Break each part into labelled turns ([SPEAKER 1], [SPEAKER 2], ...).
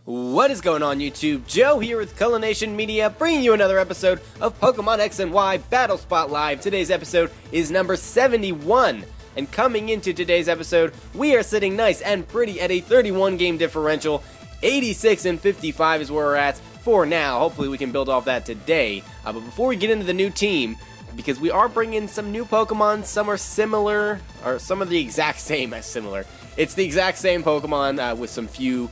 [SPEAKER 1] What is going on, YouTube? Joe here with Culination Media, bringing you another episode of Pokemon X and Y Battle Spot Live. Today's episode is number 71, and coming into today's episode, we are sitting nice and pretty at a 31 game differential. 86 and 55 is where we're at for now. Hopefully we can build off that today. But before we get into the new team, because we are bringing some new Pokemon, some are similar, or some are the exact same as similar. It's the exact same Pokemon with some few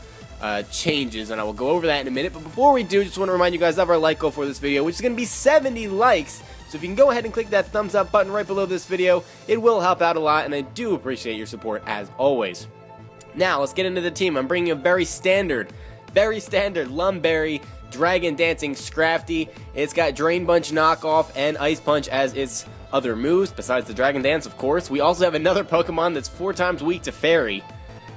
[SPEAKER 1] changes, and I will go over that in a minute. But before we do, just want to remind you guys of our like goal for this video, which is going to be 70 likes. So if you can go ahead and click that thumbs up button right below this video, it will help out a lot, and I do appreciate your support as always. Now, let's get into the team. I'm bringing a very standard Lumberry Dragon Dancing Scrafty. It's got Drain Punch knockoff and Ice Punch as its other moves, besides the Dragon Dance, of course. We also have another Pokemon that's 4 times weak to Fairy,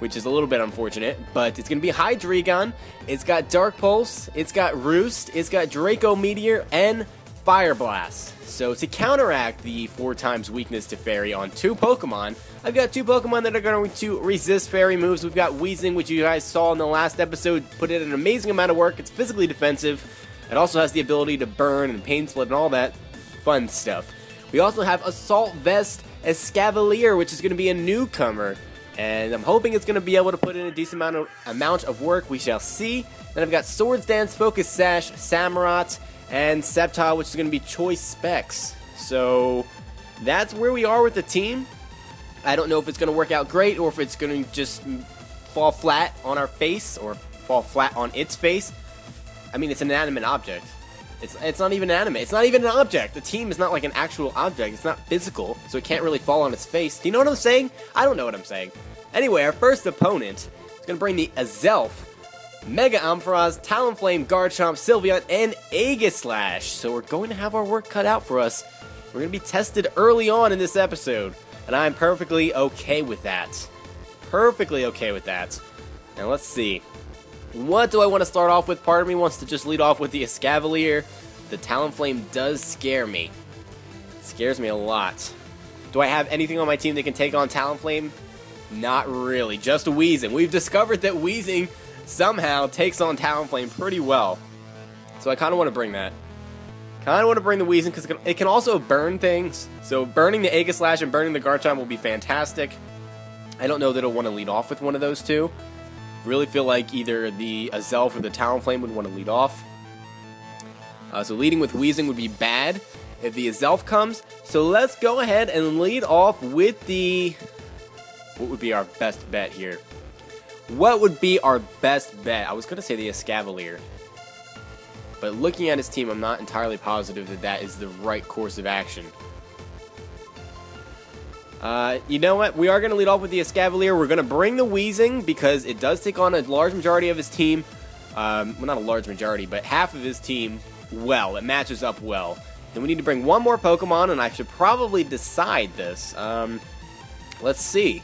[SPEAKER 1] which is a little bit unfortunate, but it's going to be Hydreigon. It's got Dark Pulse, it's got Roost, it's got Draco Meteor, and Fire Blast. So to counteract the 4 times weakness to Fairy on 2 Pokemon, I've got 2 Pokemon that are going to resist Fairy moves. We've got Weezing, which you guys saw in the last episode, put in an amazing amount of work. It's physically defensive. It also has the ability to burn and pain split and all that fun stuff. We also have Assault Vest Escavalier, which is going to be a newcomer, and I'm hoping it's going to be able to put in a decent amount of work. We shall see. Then I've got Swords Dance, Focus Sash, Samurott, and Sceptile, which is going to be Choice Specs. So that's where we are with the team. I don't know if it's going to work out great or if it's going to just fall flat on our face or fall flat on its face. I mean, it's an inanimate object. It's not even animate. It's not even an object. The team is not like an actual object. It's not physical, so it can't really fall on its face. Do you know what I'm saying? I don't know what I'm saying. Anyway, our first opponent is going to bring the Azelf, Mega Ampharos, Talonflame, Garchomp, Sylveon, and Aegislash. So we're going to have our work cut out for us. We're going to be tested early on in this episode, and I'm perfectly okay with that. Perfectly okay with that. Now let's see. What do I want to start off with? Part of me wants to just lead off with the Escavalier. The Talonflame does scare me. It scares me a lot. Do I have anything on my team that can take on Talonflame? Not really. Just Weezing. We've discovered that Weezing somehow takes on Talonflame pretty well. So I kind of want to bring that. Kind of want to bring the Weezing because it can also burn things. So burning the Aegislash and burning the Garchomp will be fantastic. I don't know that it'll want to lead off with one of those two. Really feel like either the Azelf or the Talonflame would want to lead off. So leading with Weezing would be bad if the Azelf comes. So let's go ahead and lead off with the... What would be our best bet here? What would be our best bet? I was going to say the Escavalier. But looking at his team, I'm not entirely positive that that is the right course of action. You know what? We are going to lead off with the Escavalier. We're going to bring the Weezing because it does take on a large majority of his team. Well, not a large majority, but half of his team well. It matches up well. Then we need to bring one more Pokemon, and I should probably decide this. Let's see.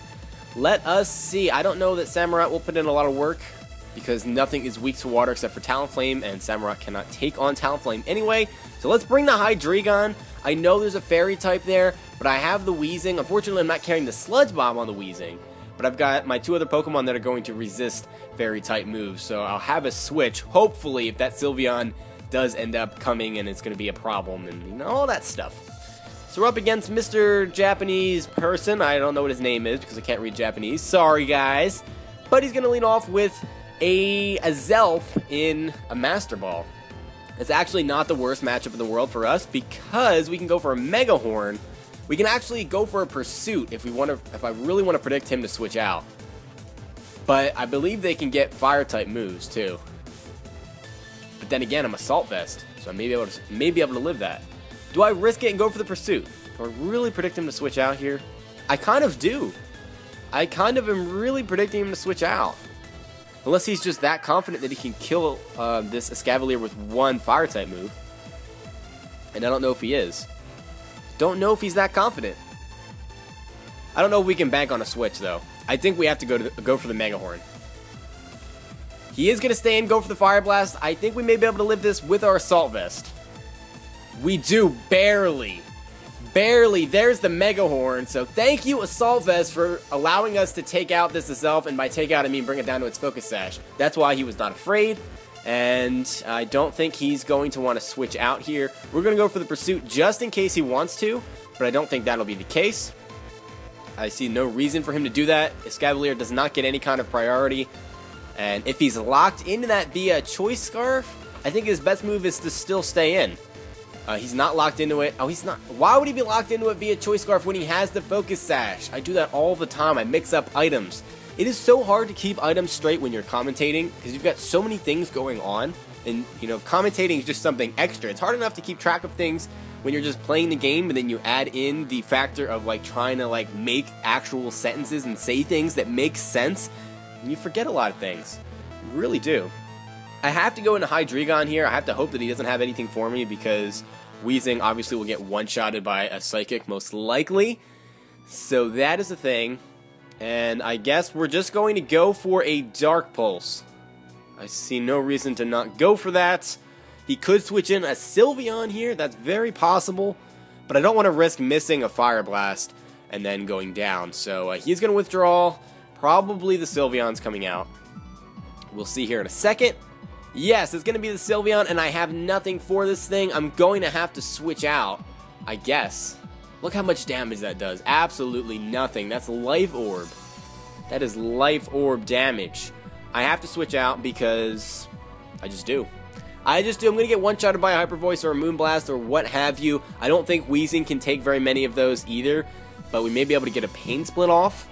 [SPEAKER 1] Let us see. I don't know that Samurott will put in a lot of work because nothing is weak to water except for Talonflame, and Samurott cannot take on Talonflame anyway. So let's bring the Hydreigon. I know there's a Fairy type there, but I have the Weezing. Unfortunately, I'm not carrying the Sludge Bomb on the Weezing, but I've got my 2 other Pokemon that are going to resist Fairy type moves, so I'll have a switch, hopefully, if that Sylveon does end up coming and it's going to be a problem and you know, all that stuff. So we're up against Mr. Japanese person. I don't know what his name is because I can't read Japanese. Sorry, guys. But he's going to lead off with a Azelf in a Master Ball. It's actually not the worst matchup in the world for us because we can go for a Mega Horn. We can actually go for a Pursuit if I really want to predict him to switch out. But I believe they can get Fire type moves too. But then again, I'm Assault Vest, so I may be able to live that. Do I risk it and go for the Pursuit? Do I really predict him to switch out here? I kind of do. I kind of am really predicting him to switch out. Unless he's just that confident that he can kill this Escavalier with 1 Fire-type move. And I don't know if he is. Don't know if he's that confident. I don't know if we can bank on a switch, though. I think we have to go for the Mega Horn. He is going to stay and go for the Fire Blast. I think we may be able to live this with our Assault Vest. We do barely. Barely. There's the Mega Horn. So thank you, Assault Vest, for allowing us to take out this Azelf, and by take out I mean bring it down to its Focus Sash. That's why he was not afraid, and I don't think he's going to want to switch out here. We're going to go for the Pursuit just in case he wants to, but I don't think that'll be the case. I see no reason for him to do that. Escavalier does not get any kind of priority, and if he's locked into that via Choice Scarf, I think his best move is to still stay in. He's not locked into it. Oh, he's not. Why would he be locked into it via Choice Scarf when he has the Focus Sash? I do that all the time. I mix up items. It is so hard to keep items straight when you're commentating because you've got so many things going on, and you know, commentating is just something extra. It's hard enough to keep track of things when you're just playing the game, but then you add in the factor of like trying to like make actual sentences and say things that make sense, and you forget a lot of things. You really do. I have to go into Hydreigon here. I have to hope that he doesn't have anything for me because Weezing obviously will get one-shotted by a Psychic most likely. So that is the thing. And I guess we're just going to go for a Dark Pulse. I see no reason to not go for that. He could switch in a Sylveon here. That's very possible. But I don't want to risk missing a Fire Blast and then going down. So he's going to withdraw. Probably the Sylveon's coming out. We'll see here in a second. Yes, it's going to be the Sylveon, and I have nothing for this thing. I'm going to have to switch out, I guess. Look how much damage that does. Absolutely nothing. That's Life Orb. That is Life Orb damage. I have to switch out because I just do. I'm going to get one-shotted by a Hyper Voice or a Moonblast or what have you. I don't think Weezing can take very many of those either, but we may be able to get a Pain Split off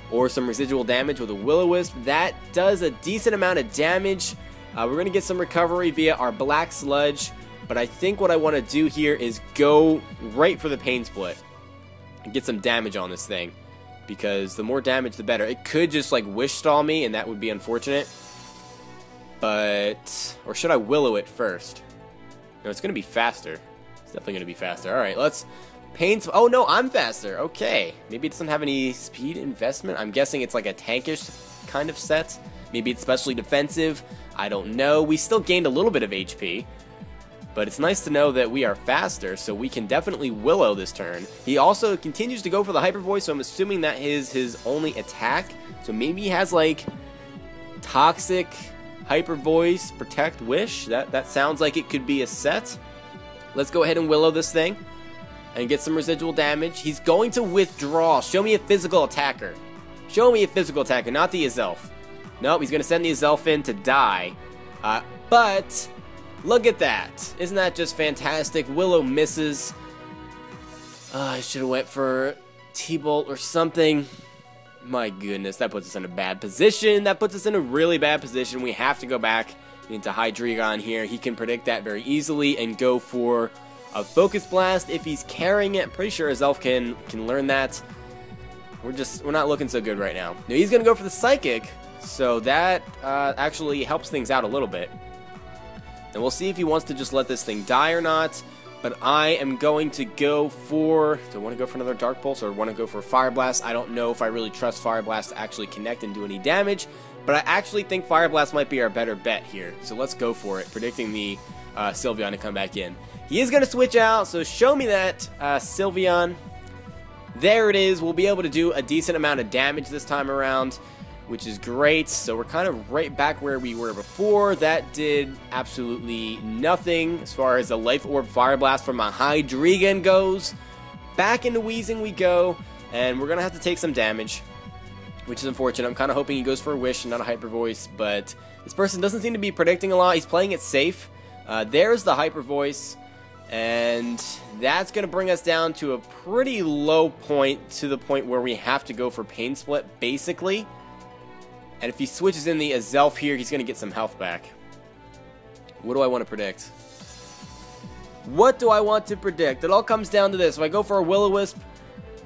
[SPEAKER 1] or some residual damage with a Will-O-Wisp. That does a decent amount of damage. We're going to get some recovery via our Black Sludge, but I think what I want to do here is go right for the Pain Split and get some damage on this thing, because the more damage the better. It could just like Wish Stall me, and that would be unfortunate, but, or should I Willow it first? No, it's going to be faster. It's definitely going to be faster. Alright, let's Pain Split. Oh no, I'm faster. Okay, maybe it doesn't have any speed investment. I'm guessing it's like a tankish kind of set. Maybe it's specially defensive. I don't know. We still gained a little bit of HP, but it's nice to know that we are faster, so we can definitely Willow this turn. He also continues to go for the Hyper Voice, so I'm assuming that is his only attack. So maybe he has like Toxic, Hyper Voice, Protect, Wish. That sounds like it could be a set. Let's go ahead and Willow this thing and get some residual damage. He's going to withdraw. Show me a physical attacker. Show me a physical attacker, not the Azelf. Nope, he's going to send the Azelf in to die. But look at that. Isn't that just fantastic? Willow misses. I should have went for T-Bolt or something. My goodness, that puts us in a bad position. That puts us in a really bad position. We have to go back into Hydreigon here. He can predict that very easily and go for a Focus Blast if he's carrying it. I'm pretty sure Azelf can learn that. We're not looking so good right now. Now he's going to go for the Psychic. So that actually helps things out a little bit. And we'll see if he wants to just let this thing die or not. But I am going to go for... Do I want to go for another Dark Pulse or want to go for Fire Blast? I don't know if I really trust Fire Blast to actually connect and do any damage. But I actually think Fire Blast might be our better bet here. So let's go for it, predicting the Sylveon to come back in. He is going to switch out, so show me that Sylveon. There it is. We'll be able to do a decent amount of damage this time around, which is great. So we're kind of right back where we were before. That did absolutely nothing as far as the Life Orb Fire Blast from a Hydreigon goes. Back into Weezing we go, and we're going to have to take some damage, which is unfortunate. I'm kind of hoping he goes for a Wish and not a Hyper Voice, but this person doesn't seem to be predicting a lot. He's playing it safe. There's the Hyper Voice, and that's going to bring us down to a pretty low point, to the point where we have to go for Pain Split, basically. And if he switches in the Azelf here, he's going to get some health back. What do I want to predict? What do I want to predict? It all comes down to this. If I go for a Will-O-Wisp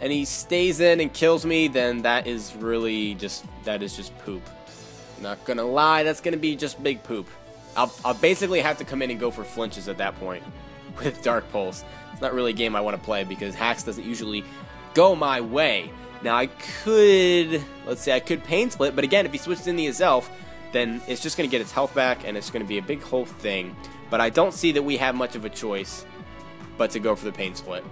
[SPEAKER 1] and he stays in and kills me, then that is really just, that is just poop. Not going to lie, that's going to be just big poop. I'll basically have to come in and go for flinches at that point with Dark Pulse. It's not really a game I want to play because Hacks doesn't usually go my way. Now I could, let's say I could Pain Split, but again, if he switches in the Azelf, then it's just going to get its health back, and it's going to be a big whole thing. But I don't see that we have much of a choice but to go for the Pain Split.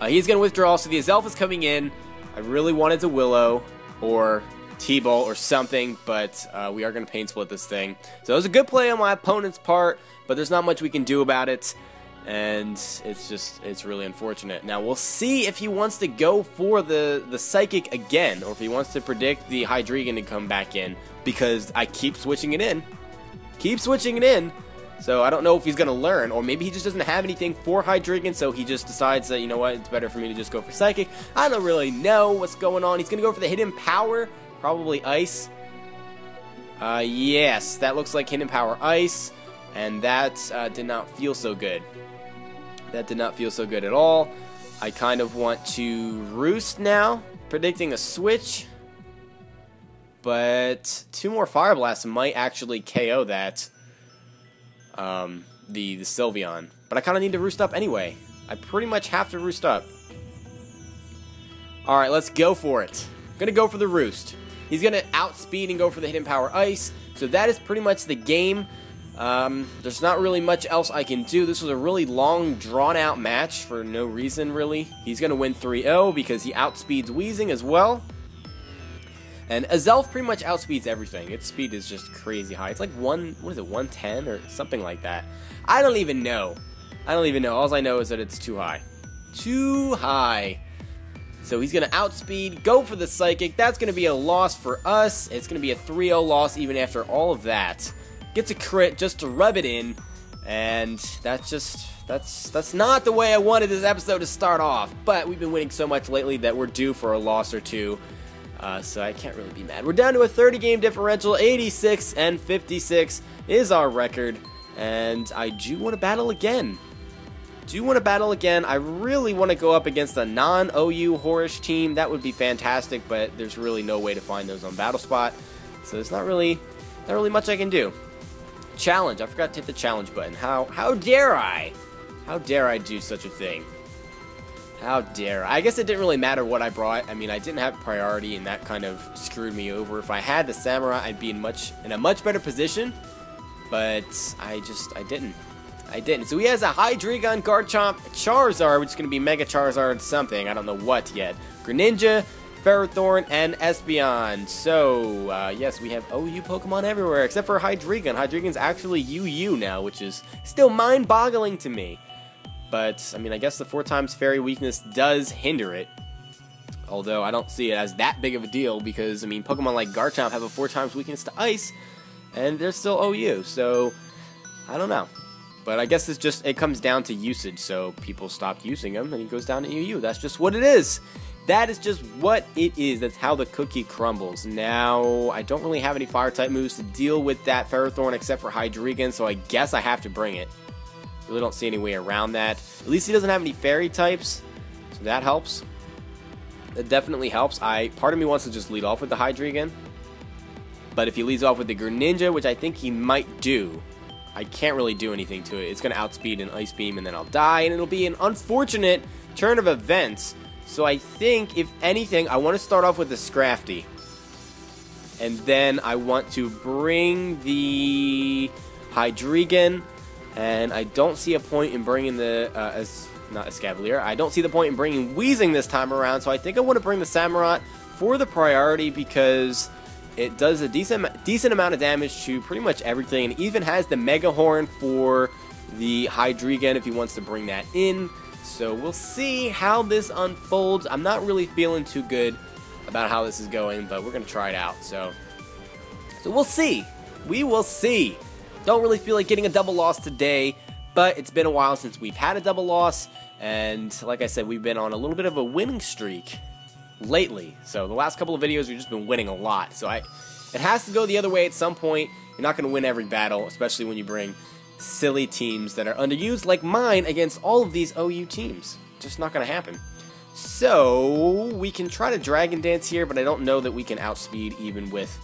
[SPEAKER 1] He's going to withdraw, so the Azelf is coming in. I really wanted to Willow or T-Bolt or something, but we are going to Pain Split this thing. So it was a good play on my opponent's part, but there's not much we can do about it, and it's really unfortunate. Now we'll see if he wants to go for the Psychic again, or if he wants to predict the Hydreigon to come back in, because I keep switching it in. So I don't know if he's going to learn, or maybe he just doesn't have anything for Hydreigon, so he just decides that, you know what, it's better for me to just go for Psychic. I don't really know what's going on. He's going to go for the Hidden Power, probably Ice. Yes, that looks like Hidden Power Ice, and that did not feel so good. That did not feel so good at all. I kind of want to Roost now, predicting a switch, but 2 more Fire Blasts might actually KO that. The Sylveon. But I kind of need to Roost up anyway. I pretty much have to Roost up. Alright, let's go for it. I'm going to go for the Roost. He's going to outspeed and go for the Hidden Power Ice. So that is pretty much the game. There's not really much else I can do. This was a really long, drawn-out match for no reason, really. He's going to win 3-0 because he outspeeds Weezing as well. And Azelf pretty much outspeeds everything. Its speed is just crazy high. It's like 110 or something like that. I don't even know. All I know is that it's too high. Too high. So he's going to outspeed, go for the Psychic. That's going to be a loss for us. It's going to be a 3-0 loss even after all of that. Gets a crit just to rub it in. And that's not the way I wanted this episode to start off. But we've been winning so much lately that we're due for a loss or two. So I can't really be mad. We're down to a 30-game differential. 86 and 56 is our record. And I do want to battle again. I really want to go up against a non-OU Horish team. That would be fantastic, but there's really no way to find those on BattleSpot. So there's not really much I can do. Challenge. I forgot to hit the challenge button. How dare I? How dare I do such a thing? How dare I? I guess it didn't really matter what I brought. I mean, I didn't have priority, and that kind of screwed me over. If I had the Samurai, I'd be in a much better position, but I didn't. So he has a Hydreigon, Garchomp, Charizard, which is going to be Mega Charizard something. I don't know what yet. Greninja, Ferrothorn, and Espeon. So, yes, we have OU Pokemon everywhere, except for Hydreigon. Hydreigon's actually UU now, which is still mind-boggling to me. But, I mean, I guess the 4x Fairy weakness does hinder it. Although, I don't see it as that big of a deal because, I mean, Pokemon like Garchomp have a 4x weakness to Ice, and they're still OU, so I don't know. But I guess it comes down to usage, so people stopped using them, and he goes down to UU. That's just what it is. That is just what it is. That's how the cookie crumbles. Now, I don't really have any Fire-type moves to deal with that Ferrothorn except for Hydreigon, so I guess I have to bring it. Really don't see any way around that. At least he doesn't have any fairy types, so that helps. That definitely helps. Part of me wants to just lead off with the Hydreigon, but if he leads off with the Greninja, which I think he might do, I can't really do anything to it. It's going to outspeed an Ice Beam, and then I'll die, and it'll be an unfortunate turn of events. So I think, if anything, I want to start off with the Scrafty, and then I want to bring the Hydreigon. And I don't see a point in bringing the, not Escavalier, I don't see the point in bringing Weezing this time around, so I think I want to bring the Samurott for the priority because it does a decent amount of damage to pretty much everything, and even has the Mega Horn for the Hydreigon if he wants to bring that in. So we'll see how this unfolds. I'm not really feeling too good about how this is going, but we're going to try it out, so we'll see. We will see. Don't really feel like getting a double loss today, but it's been a while since we've had a double loss, and like I said, we've been on a little bit of a winning streak lately. So the last couple of videos, we've just been winning a lot. So it has to go the other way at some point. You're not going to win every battle, especially when you bring silly teams that are underused like mine against all of these OU teams. Just not going to happen. So we can try to Dragon Dance here, but I don't know that we can outspeed even with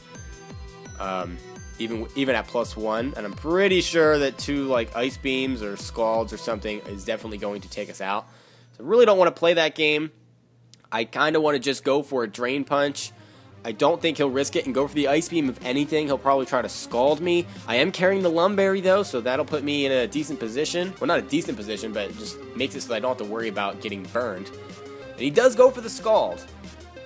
[SPEAKER 1] even at +1, and I'm pretty sure that 2 like Ice Beams or Scalds or something is definitely going to take us out. So I really don't want to play that game. I kind of want to just go for a Drain Punch I don't think he'll risk it and go for the Ice Beam. If anything, he'll probably try to Scald me. I am carrying the Lum Berry though, so that'll put me in a decent position. Well, not a decent position, but it just makes it so I don't have to worry about getting burned. And he does go for the Scald.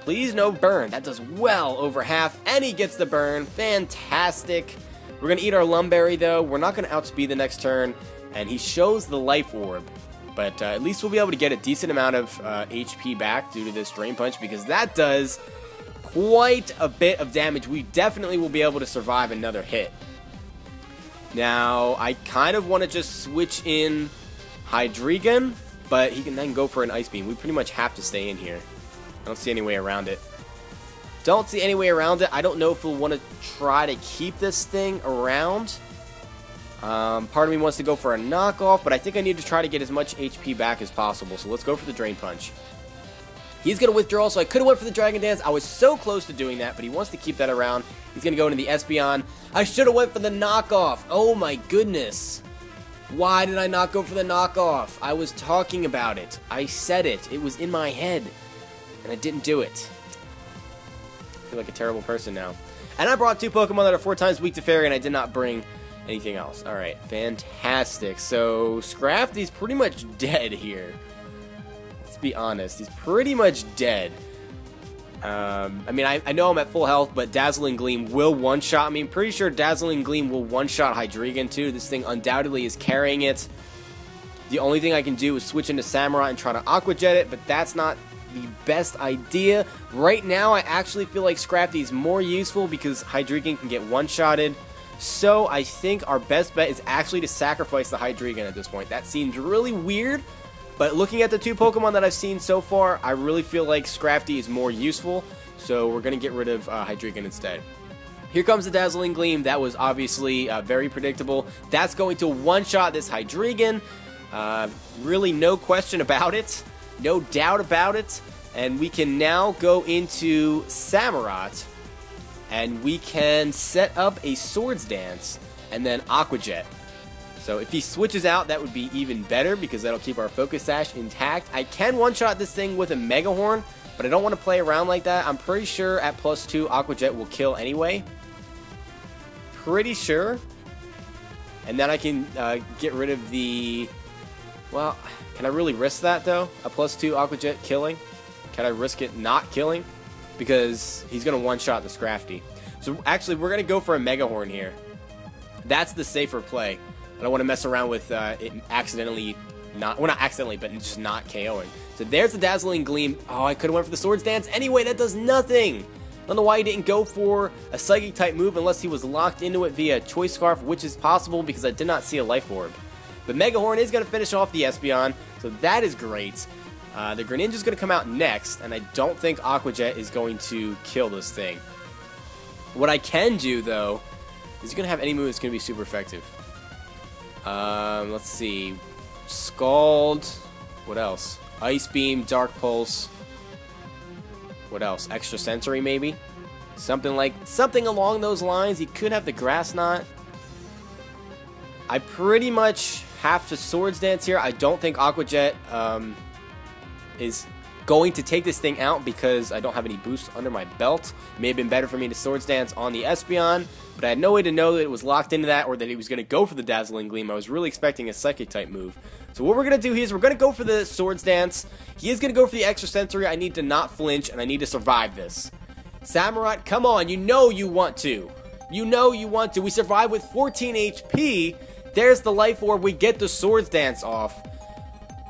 [SPEAKER 1] Please no burn. That does well over half, and he gets the burn. Fantastic. We're going to eat our Lum Berry though. We're not going to outspeed the next turn, and he shows the Life Orb. But at least we'll be able to get a decent amount of HP back due to this Drain Punch, because that does quite a bit of damage. We definitely will be able to survive another hit. Now, I kind of want to just switch in Hydreigon, but he can then go for an Ice Beam. We pretty much have to stay in here. I don't see any way around it. Don't see any way around it. I don't know if we'll want to try to keep this thing around. Part of me wants to go for a knockoff, but I think I need to try to get as much HP back as possible. So let's go for the Drain Punch. He's going to withdraw, so I could have went for the Dragon Dance. I was so close to doing that, but he wants to keep that around. He's going to go into the Espeon. I should have went for the knockoff. Oh my goodness. Why did I not go for the knockoff? I was talking about it. I said it. It was in my head, and I didn't do it. I feel like a terrible person now. And I brought 2 Pokemon that are 4 times weak to Fairy, and I did not bring anything else. Alright, fantastic. So, Scrafty's pretty much dead here. Let's be honest. He's pretty much dead. I mean, I know I'm at full health, but Dazzling Gleam will one-shot me. I'm pretty sure Dazzling Gleam will one-shot Hydreigon, too. This thing undoubtedly is carrying it. The only thing I can do is switch into Samurott and try to Aqua Jet it, but that's not the best idea. Right now, I actually feel like Scrafty is more useful because Hydreigon can get one-shotted. So I think our best bet is actually to sacrifice the Hydreigon at this point. That seems really weird, but looking at the 2 Pokemon that I've seen so far, I really feel like Scrafty is more useful. So we're going to get rid of Hydreigon instead. Here comes the Dazzling Gleam. That was obviously very predictable. That's going to one-shot this Hydreigon. Really no question about it. No doubt about it. And we can now go into Samurott. And we can set up a Swords Dance and then Aqua Jet. So if he switches out, that would be even better because that'll keep our Focus Sash intact. I can one-shot this thing with a Mega Horn, but I don't want to play around like that. I'm pretty sure at +2, Aqua Jet will kill anyway. Pretty sure. And then I can get rid of the... Well, can I really risk that though? A +2 Aqua Jet killing? Can I risk it not killing? Because he's going to one-shot the Scrafty. So actually, we're going to go for a Mega Horn here. That's the safer play. I don't want to mess around with it accidentally not... Well, not accidentally, but just not KOing. So there's the Dazzling Gleam. Oh, I could have went for the Swords Dance. Anyway, that does nothing. I don't know why he didn't go for a Psychic-type move unless he was locked into it via Choice Scarf, which is possible because I did not see a Life Orb. But Mega Horn is going to finish off the Espeon, so that is great. The Greninja is going to come out next, and I don't think Aqua Jet is going to kill this thing. What I can do, though, is he's going to have any move that's going to be super effective. Let's see. Scald. What else? Ice Beam, Dark Pulse. What else? Extra Sensory, maybe? Something along those lines. He could have the Grass Knot. I pretty much have to Swords Dance here. I don't think Aqua Jet, is going to take this thing out because I don't have any boosts under my belt. It may have been better for me to Swords Dance on the Espeon, but I had no way to know that it was locked into that or that he was going to go for the Dazzling Gleam. I was really expecting a Psychic-type move. So what we're going to do here is we're going to go for the Swords Dance. He is going to go for the Extra Sensory. I need to not flinch, and I need to survive this. Samurott, come on. You know you want to. You know you want to. We survive with 14 HP. There's the Life Orb. We get the Swords Dance off.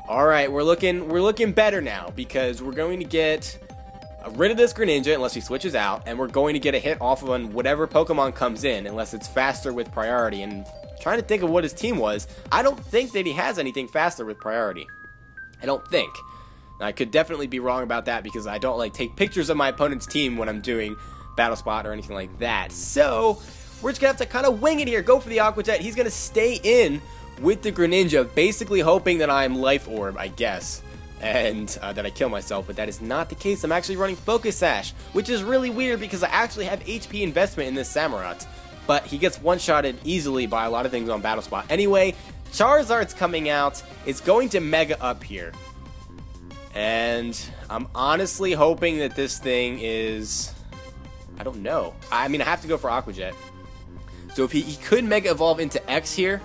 [SPEAKER 1] Alright, we're looking better now because we're going to get rid of this Greninja unless he switches out, and we're going to get a hit off of whatever Pokemon comes in unless it's faster with priority. And trying to think of what his team was, I don't think that he has anything faster with priority. I don't think. Now, I could definitely be wrong about that because I don't like take pictures of my opponent's team when I'm doing Battle Spot or anything like that. So we're just going to have to kind of wing it here. Go for the Aqua Jet. He's going to stay in with the Greninja, basically hoping that I'm Life Orb, I guess, and that I kill myself, but that is not the case. I'm actually running Focus Sash, which is really weird because I actually have HP investment in this Samurott, but he gets one-shotted easily by a lot of things on Battle Spot. Anyway, Charizard's coming out. It's going to Mega Up here, and I'm honestly hoping that this thing is I don't know. I mean, I have to go for Aqua Jet. So if he could Mega Evolve into X here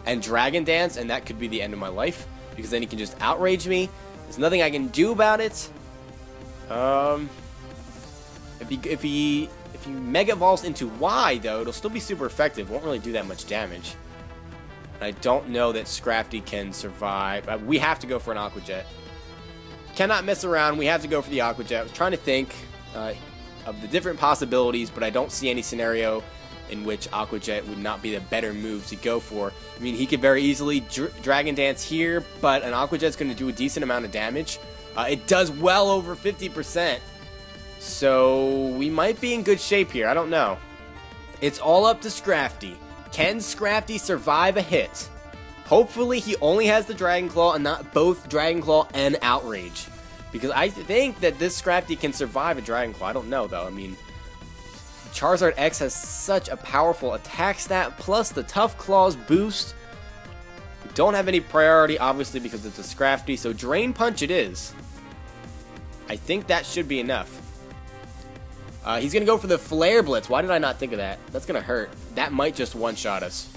[SPEAKER 1] and Dragon Dance, and that could be the end of my life, because then he can just outrage me. There's nothing I can do about it. If he Mega Evolves into Y, though, it'll still be super effective. Won't really do that much damage. And I don't know that Scrafty can survive. We have to go for an Aqua Jet. Cannot mess around. We have to go for the Aqua Jet. I was trying to think of the different possibilities, but I don't see any scenario in which Aqua Jet would not be the better move to go for. I mean, he could very easily Dragon Dance here, but an Aqua Jet's going to do a decent amount of damage. It does well over 50%. So we might be in good shape here. I don't know. It's all up to Scrafty. Can Scrafty survive a hit? Hopefully he only has the Dragon Claw and not both Dragon Claw and Outrage. Because I think that this Scrafty can survive a Dragon Claw. I don't know though. I mean, Charizard X has such a powerful attack stat, plus the Tough Claws boost. We don't have any priority, obviously, because it's a Scrafty, so Drain Punch it is. I think that should be enough. He's going to go for the Flare Blitz. Why did I not think of that? That's going to hurt. That might just one-shot us.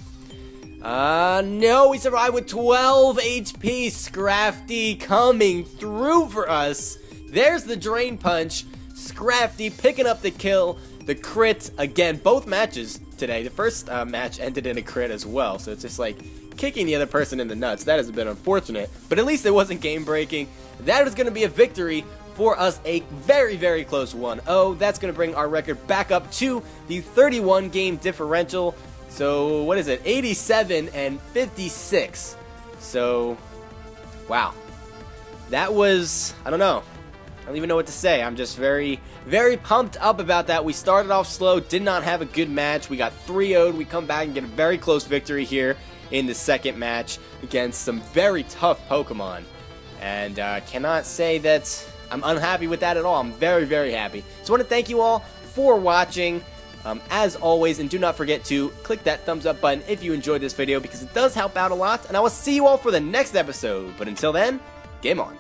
[SPEAKER 1] No, we survived with 12 HP. Scrafty coming through for us. There's the Drain Punch. Scrafty picking up the kill. The crit, again, both matches today. The first match ended in a crit as well, so it's just like kicking the other person in the nuts. That has been unfortunate, but at least it wasn't game-breaking. That is going to be a victory for us, a very, very close 1-0. That's going to bring our record back up to the 31-game differential. So, what is it? 87 and 56. So, wow. That was, I don't know. I don't even know what to say. I'm just very, very pumped up about that. We started off slow, did not have a good match. We got 3-0'd. We come back and get a very close victory here in the second match against some very tough Pokemon. And cannot say that I'm unhappy with that at all. I'm very, very happy. So I want to thank you all for watching, as always, and do not forget to click that thumbs up button if you enjoyed this video, because it does help out a lot, and I will see you all for the next episode. But until then, game on.